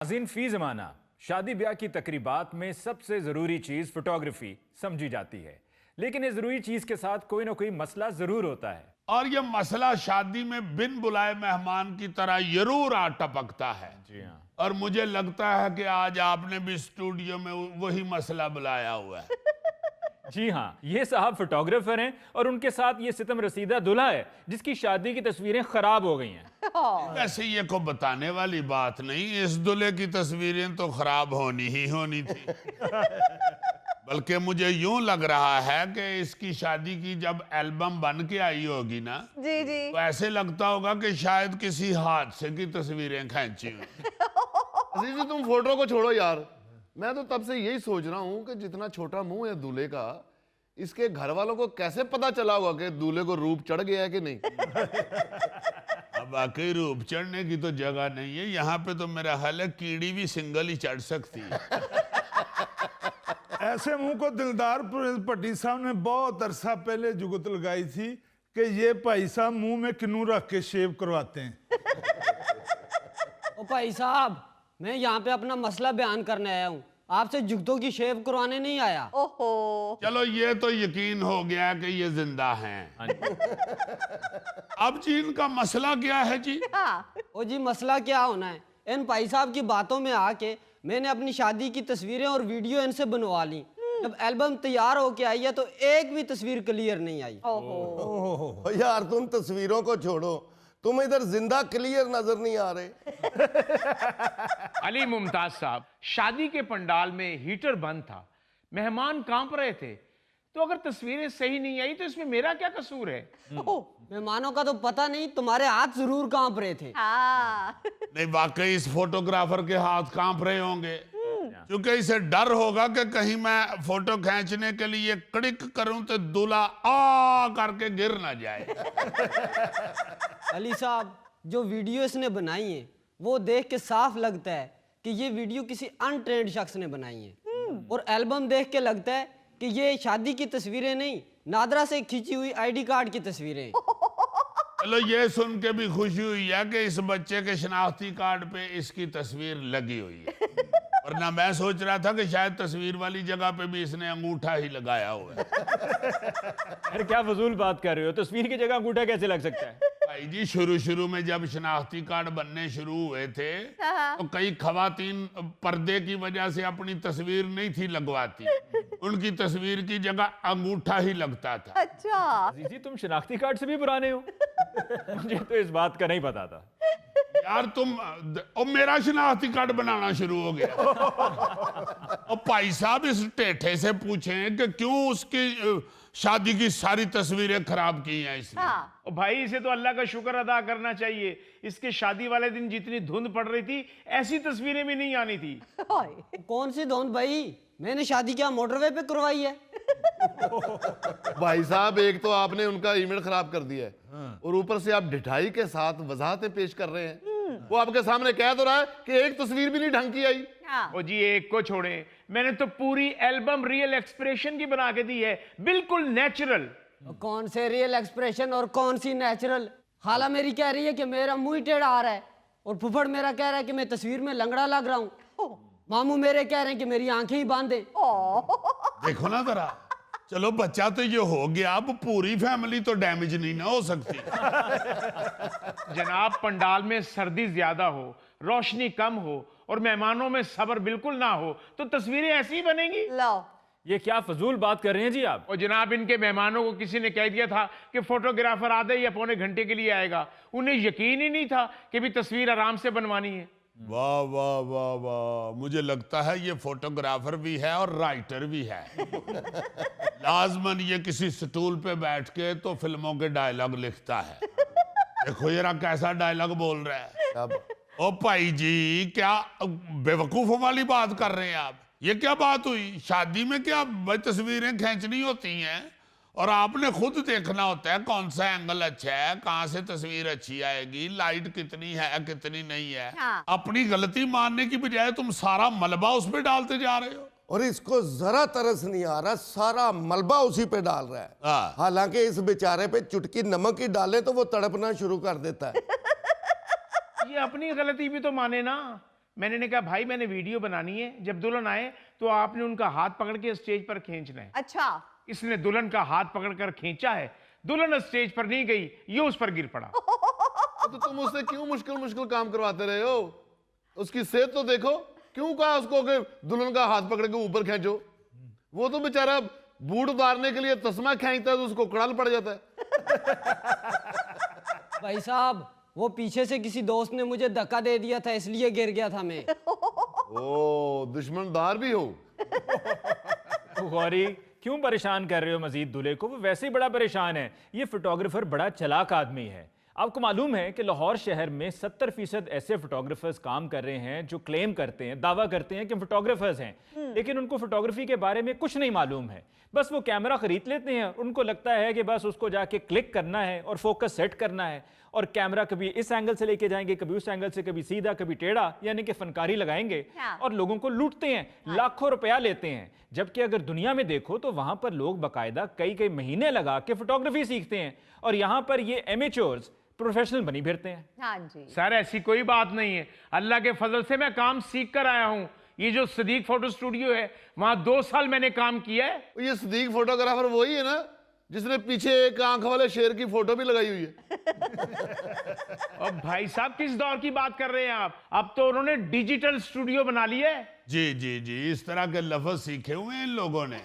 नाज़रीन, फी ज़माना शादी ब्याह की तकरीबात में सबसे ज़रूरी चीज़ फोटोग्राफी समझी जाती है, लेकिन इस ज़रूरी चीज़ के साथ कोई ना कोई मसला ज़रूर होता है। और ये मसला शादी में बिन बुलाए मेहमान की तरह जरूर आ टपकता है। जी हाँ। और मुझे लगता है कि आज आपने भी स्टूडियो में वही मसला बुलाया हुआ है। जी हाँ, ये साहब फोटोग्राफर हैं और उनके साथ ये सितम रसीदा दूल्हा है जिसकी शादी की तस्वीरें खराब हो गई हैं। वैसे ये को बताने वाली बात नहीं, इस दूल्हे की तस्वीरें तो खराब होनी ही होनी थी। बल्कि मुझे यूं लग रहा है कि इसकी शादी की जब एल्बम बन के आई होगी ना, जी जी। तो ऐसे लगता होगा कि शायद किसी हादसे की तस्वीरें खींची हुई। अजीजी, तुम फोटो को छोड़ो यार, मैं तो तब से यही सोच रहा हूँ कि जितना छोटा मुंह है दूल्हे का, इसके घर वालों को कैसे पता चला होगा कि दूल्हे को रूप चढ़ गया है कि नहीं। अब वाकई रूप चढ़ने की तो जगह नहीं है यहाँ पे, तो मेरा ख्याल है कीड़ी भी सिंगल ही चढ़ सकती है। ऐसे मुंह को दिलदार भट्टी साहब ने बहुत अरसा पहले जुगत लगाई थी कि ये भाई साहब मुंह में किन्नू रख के शेव करवाते हैं। ओ भाई साहब, मैं यहाँ पे अपना मसला बयान करने आया हूँ, आपसे जुगतों की शेव करवाने नहीं आया। ओहो। चलो ये तो यकीन हो गया कि ये जिंदा हैं। अब जी इनका मसला क्या है जी? हाँ। ओ जी, मसला क्या होना है, इन भाई साहब की बातों में आके मैंने अपनी शादी की तस्वीरें और वीडियो इनसे बनवा ली। जब एल्बम तैयार होके आई है तो एक भी तस्वीर क्लियर नहीं आई। ओहो। यार तुम तस्वीरों को छोड़ो, तुम इधर जिंदा क्लियर नजर नहीं आ रहे। अली मुमताज साहब, शादी के पंडाल में हीटर बंद था, मेहमान कांप रहे थे, तो अगर तस्वीरें सही नहीं आई तो इसमें मेरा क्या कसूर है? मेहमानों का तो पता नहीं, तुम्हारे हाथ जरूर कांप रहे थे। हाँ। नहीं, वाकई इस फोटोग्राफर के हाथ कांप रहे होंगे, क्योंकि इसे डर होगा कि कहीं मैं फोटो खींचने के लिए क्लिक करूं तो दूल्हा आ करके गिर ना जाए। अली साहब, जो वीडियो इसने बनाई है वो देख के साफ लगता है कि ये वीडियो किसी अनट्रेंड शख्स ने बनाई है, और एल्बम देख के लगता है कि ये शादी की तस्वीरें नहीं, नादरा से खींची हुई आईडी कार्ड की तस्वीरें हैं। चलो ये सुन के भी खुशी हुई है कि इस बच्चे के शनाख्ती कार्ड पे इसकी तस्वीर लगी हुई है, वरना मैं सोच रहा था कि शायद तस्वीर वाली जगह पे भी इसने अंगूठा ही लगाया हुआ है। अरे क्या फजूल बात कर रहे हो, तस्वीर की जगह अंगूठा कैसे लग सकता है? भाई जी, शुरू में जब शनाख्ती कार्ड बनने शुरू हुए थे तो कई खवातीन पर्दे की वजह से अपनी तस्वीर नहीं थी लगवाती, उनकी तस्वीर की जगह अंगूठा ही लगता था। अच्छा। जी, तुम शनाख्ती कार्ड से भी पुराने हो। मुझे तो इस बात का नहीं पता था। यार तुम और मेरा शनाख्ती कार्ड बनाना शुरू हो गया। और भाई साहब इस टेढ़े से पूछें कि क्यों उसकी शादी की सारी तस्वीरें खराब की हैं इसने। हाँ। और भाई, इसे तो अल्लाह का शुक्र अदा करना चाहिए, इसके शादी वाले दिन जितनी धुंध पड़ रही थी ऐसी तस्वीरें भी नहीं आनी थी। कौन सी धुंध भाई, मैंने शादी क्या मोटरवे पे करवाई है? भाई साहब, एक तो आपने उनका इमेज खराब कर दिया है, और ऊपर से आप ढिठाई के साथ वजाहतें पेश कर रहे हैं। वो आपके सामने कह तो रहा है कि एक तस्वीर भी नहीं ढंग की आई। हाँ। ओ जी, एक को छोड़े, मैंने तो पूरी एल्बम रियल एक्सप्रेशन की बना के दी है, बिल्कुल नेचुरल। कौन से रियल एक्सप्रेशन और कौन सी नेचुरल? खाला मेरी कह रही है कि मेरा मुंह ही टेढ़ा आ रहा है, और फुफड़ मेरा कह रहा है कि मैं तस्वीर में लंगड़ा लग रहा हूँ, मामू मेरे कह रहे हैं कि मेरी आंखें ही बांधे। देखो ना जरा, चलो बच्चा तो ये हो गया, अब पूरी फैमिली तो डैमेज नहीं ना हो सकती। जनाब, पंडाल में सर्दी ज्यादा हो, रोशनी कम हो और मेहमानों में सब्र बिल्कुल ना हो तो तस्वीरें ऐसी ही बनेंगी। लो। ये क्या फजूल बात कर रहे हैं जी आप? और जनाब, इनके मेहमानों को किसी ने कह दिया था कि फोटोग्राफर आधे या पौने घंटे के लिए आएगा, उन्हें यकीन ही नहीं था कि भी तस्वीर आराम से बनवानी है। वाह वाह वाह वाह, मुझे लगता है ये फोटोग्राफर भी है और राइटर भी है। लाजमन ये किसी स्टूल पे बैठ के तो फिल्मों के डायलॉग लिखता है। देखो जरा कैसा डायलॉग बोल रहा है। ओ भाई जी, क्या बेवकूफों वाली बात कर रहे हैं आप? ये क्या बात हुई? शादी में क्या भाई तस्वीरें खींचनी होती हैं और आपने खुद देखना होता है कौन सा एंगल अच्छा है, कहां से तस्वीर अच्छी आएगी, लाइट कितनी है कितनी नहीं है। हाँ। अपनी गलती मानने की बजाय तुम सारा मलबा उस पर डालते जा रहे हो। और इसको जरा तरस नहीं आ रहा, सारा मलबा उसी पे डाल रहा है। हाँ। हालांकि इस बेचारे पे चुटकी नमक ही डाले तो वो तड़पना शुरू कर देता है। ये अपनी गलती भी तो माने ना, मैंने ने कहा भाई मैंने वीडियो बनानी है, जब दुल्हन आए तो आपने उनका हाथ पकड़ के स्टेज पर खींचना है। अच्छा। इसने दुल्हन का हाथ पकड़कर खींचा है, दुल्हन स्टेज पर नहीं गई, ये उस पर गिर पड़ा। तो तुम उससे क्यों मुश्किल मुश्किल काम करवाते रहे हो? उसकी सेहत तो देखो। क्यों कहा उसको कि दुल्हन का हाथ पकड़ के ऊपर खींचो? वो तो बेचारा बूट उतारने के लिए तस्मा खींचता है तो उसको कड़ाल पड़ जाता है। भाई साहब, वो पीछे से किसी दोस्त ने मुझे धक्का दे दिया था, इसलिए गिर गया था मैं। ओ, दुश्मनदार भी हो। गौरी, क्यों परेशान कर रहे हो मजीद दूल्हे को? वो वैसे ही बड़ा परेशान है। ये फोटोग्राफर बड़ा चालाक आदमी है। आपको मालूम है कि लाहौर शहर में 70% ऐसे फोटोग्राफर्स काम कर रहे हैं जो क्लेम करते हैं, दावा करते हैं कि फोटोग्राफर्स हैं, लेकिन उनको फोटोग्राफी के बारे में कुछ नहीं मालूम है। बस वो कैमरा खरीद लेते हैं, उनको लगता है कि बस उसको जाके क्लिक करना है और फोकस सेट करना है, और कैमरा कभी इस एंगल से लेके जाएंगे, कभी उस एंगल से, कभी सीधा कभी टेढ़ा, यानी कि फनकारी लगाएंगे और लोगों को लूटते हैं, लाखों रुपया लेते हैं। जबकि अगर दुनिया में देखो तो वहां पर लोग बाकायदा कई कई महीने लगा के फोटोग्राफी सीखते हैं, और यहां पर ये एमेच्योर्स प्रोफेशनल बनी फिरते हैं। हाँ जी। सर ऐसी कोई बात नहीं है, अल्लाह के फजल से मैं काम सीख कर आया हूं। ये जो सदीक फोटो स्टूडियो है, वहां 2 साल मैंने काम किया है। ये सदीक फोटोग्राफर वही है ना जिसने पीछे एक आंख वाले शेर की फोटो भी लगाई हुई है? और भाई साहब किस दौर की बात कर रहे हैं आप? अब तो उन्होंने डिजिटल स्टूडियो बना लिया है। जी जी जी, इस तरह के लफ्ज सीखे हुए हैं इन लोगों ने,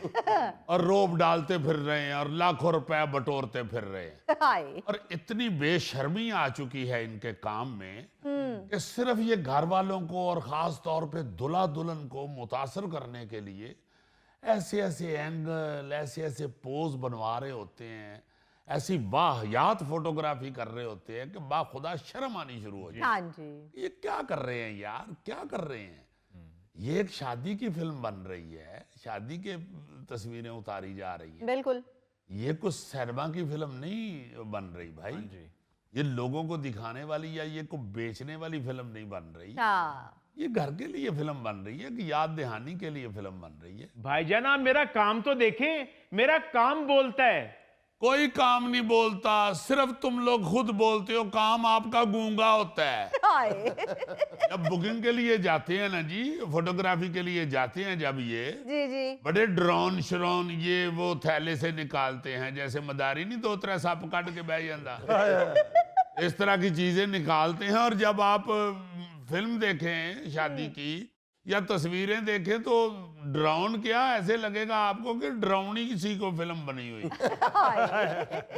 और रोब डालते फिर रहे हैं और लाखों रुपया बटोरते फिर रहे हैं। हाय। और इतनी बेशर्मी आ चुकी है इनके काम में कि सिर्फ ये घर वालों को और खास तौर पे दुल्हा दुल्हन को मुतासर करने के लिए ऐसे ऐसे एंगल, ऐसे ऐसे पोज बनवा रहे होते हैं, ऐसी वाहियात फोटोग्राफी कर रहे होते हैं कि बाखुदा शर्म आनी शुरू हो जाए। हाँ जी। ये क्या कर रहे हैं यार, क्या कर रहे हैं? ये एक शादी की फिल्म बन रही है, शादी के तस्वीरें उतारी जा रही हैं। बिल्कुल। ये कुछ सिनेमा की फिल्म नहीं बन रही भाई। ये लोगों को दिखाने वाली या ये को बेचने वाली फिल्म नहीं बन रही। हाँ। ये घर के लिए फिल्म बन रही है कि याद दहानी के लिए फिल्म बन रही है। भाईजान आप मेरा काम तो देखें, मेरा काम बोलता है। कोई काम नहीं बोलता, सिर्फ तुम लोग खुद बोलते हो। काम आपका गूंगा होता है। हाय। जब बुकिंग के लिए जाते हैं ना जी, फोटोग्राफी के लिए जाते हैं जब, ये जी जी। बड़े ड्रोन श्रोन ये वो थैले से निकालते हैं, जैसे मदारी नहीं 2-3 सप कट के बह जाता, इस तरह की चीजें निकालते हैं। और जब आप फिल्म देखें शादी की या तस्वीरें देखें तो ड्रोन क्या, ऐसे लगेगा आपको कि ड्रोनी किसी को फिल्म बनी हुई।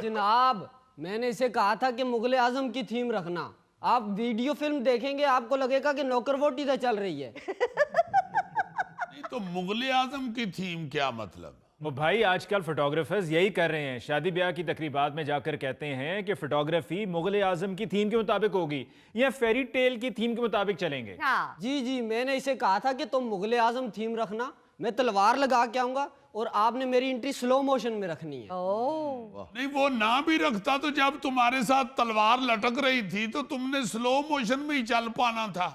जनाब, मैंने इसे कहा था कि मुगले आजम की थीम रखना। आप वीडियो फिल्म देखेंगे, आपको लगेगा कि नौकरवोटी तो चल रही है। नहीं तो मुगले आजम की थीम क्या मतलब? वो भाई आजकल फोटोग्राफर्स यही कर रहे हैं, शादी ब्याह की तकरीबात में जाकर कहते हैं कि फोटोग्राफी मुगल आजम की थीम के मुताबिक होगी या फेरी टेल की थीम के मुताबिक चलेंगे। हाँ। जी जी, मैंने इसे कहा था कि तुम मुगले आजम थीम रखना, मैं तलवार लगा के आऊंगा और आपने मेरी एंट्री स्लो मोशन में रखनी है। ओह। नहीं वो ना भी रखता तो जब तुम्हारे साथ तलवार लटक रही थी तो तुमने स्लो मोशन में ही चल पाना था।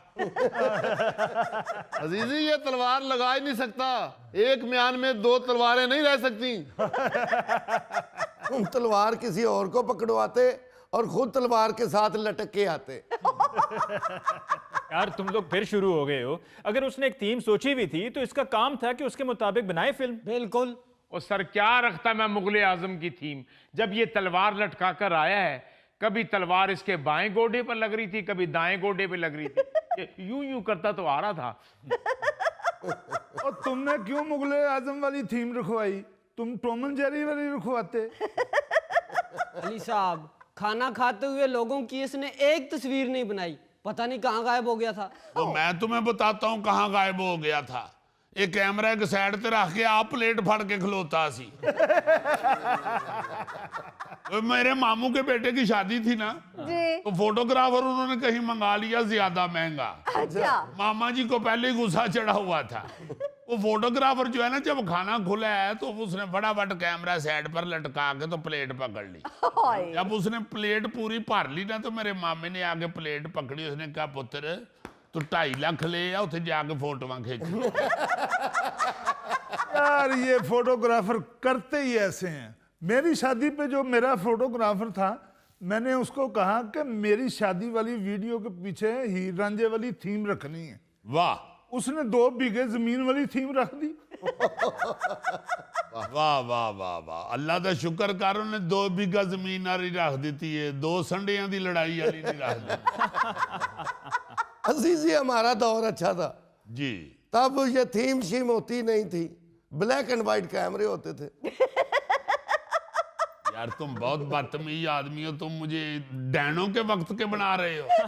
अजीजी, ये तलवार लगा ही नहीं सकता। एक म्यान में 2 तलवारें नहीं रह सकती। तुम तलवार किसी और को पकड़वाते और खुद तलवार के साथ लटक के आते। यार तुम लोग फिर शुरू हो गए हो। अगर उसने एक थीम सोची भी थी तो इसका काम था कि उसके मुताबिक बनाए फिल्म। बिल्कुल। और सर क्या रखता मैं मुगले आजम की थीम, जब ये तलवार लटका कर आया है, कभी तलवार इसके बाएं गोडे पर लग रही थी, कभी दाएं गोडे पे लग रही थी, ये यूं यूं करता तो आ रहा था। और तुमने क्यों मुगले आजम वाली थीम रखवाई? तुम टॉम एंड जेरी वाली रखवाते। अली साहब, खाना खाते हुए लोगों की इसने एक तस्वीर नहीं बनाई, पता नहीं कहाँ गायब हो गया था। तो मैं तुम्हें बताता हूँ कहाँ गायब हो गया था। एक कैमरा एक साइड पे रख के आप प्लेट फाड़ के खलोता सी। तो मेरे मामू के बेटे की शादी थी ना, जी। तो फोटोग्राफर उन्होंने कहीं मंगा लिया ज्यादा महंगा। अच्छा। मामा जी को पहले ही गुस्सा चढ़ा हुआ था। वो फोटोग्राफर जो है ना, जब खाना खुला है तो उसने फटाफट कैमरा साइड पर लटका के तो प्लेट पकड़ ली। हाय। जब उसने प्लेट पूरी भर ली ना तो मेरे मामे ने आगे प्लेट पकड़ी, उसने कहा पुत्र तू 2.5 लाख ले आ, उसे जाके फोटोआं खींची। यार ये फोटोग्राफर करते ही ऐसे हैं। मेरी शादी पे जो मेरा फोटोग्राफर था, मैंने उसको कहा कि मेरी शादी वाली वीडियो के पीछे हीर रांझे वाली थीम रखनी है। वाह उसने 2 बीघे जमीन वाली थीम रख दी। वाह वाह वाह वाह अल्लाह का शुक्र कर ਉਹਨੇ 2 बीघा ਜ਼ਮੀਨ ਵਾਲੀ ਰੱਖ ਦਿੱਤੀ ਹੈ 2 ਸੰਡਿਆਂ ਦੀ ਲੜਾਈ ਵਾਲੀ ਨਹੀਂ ਰੱਖ ਦਿੱਤੀ अजीजी हमारा दौर अच्छा था, जी तब ये थीम शीम होती नहीं थी, ब्लैक एंड व्हाइट कैमरे होते थे। यार तुम बहुत बदतमीज आदमी हो, तुम मुझे डैनों के वक्त के बना रहे हो।